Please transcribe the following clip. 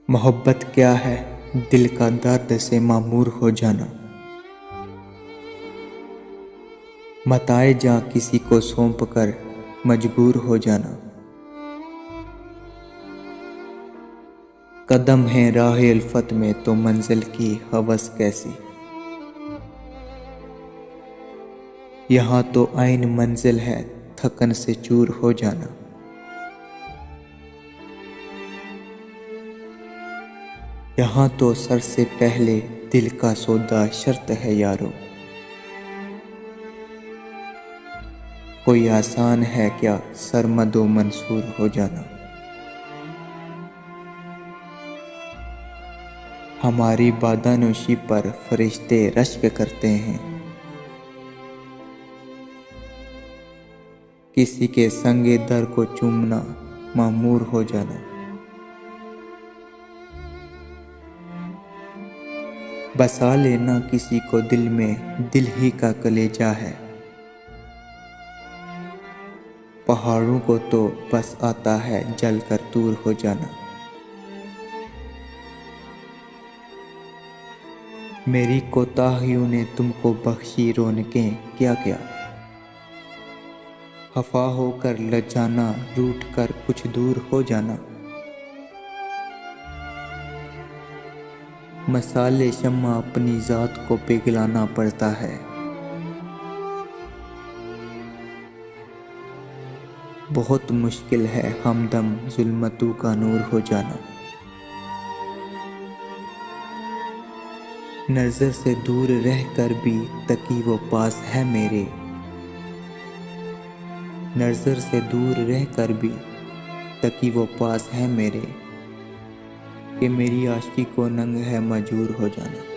मोहब्बत क्या है, दिल का दर्द से मामूर हो जाना। मताए जा किसी को सौंप कर मजबूर हो जाना। कदम है राह उल्फत में तो मंजिल की हवस कैसी। यहाँ तो आइन मंजिल है, थकन से चूर हो जाना। यहाँ तो सर से पहले दिल का सौदा शर्त है यारो। कोई आसान है क्या सरमदो मंसूर हो जाना। हमारी बादानोशी पर फरिश्ते रश्क करते हैं। किसी के संगे दर को चूमना मामूर हो जाना। बसा लेना किसी को दिल में, दिल ही का कलेजा है। पहाड़ों को तो बस आता है जल कर दूर हो जाना। मेरी कोताहियों ने तुमको बख्शी रौनकें क्या क्या। खफा होकर लजाना, रूठ कर कुछ दूर हो जाना। मसाले शम्मा अपनी जात को पिघलाना पड़ता है। बहुत मुश्किल है हमदम जुल्मतों का नूर हो जाना। नजर से दूर रहकर भी तकी वो पास है मेरे। नजर से दूर रहकर भी तकी वो पास है मेरे, कि मेरी आशिकी को नंग है मजबूर हो जाना।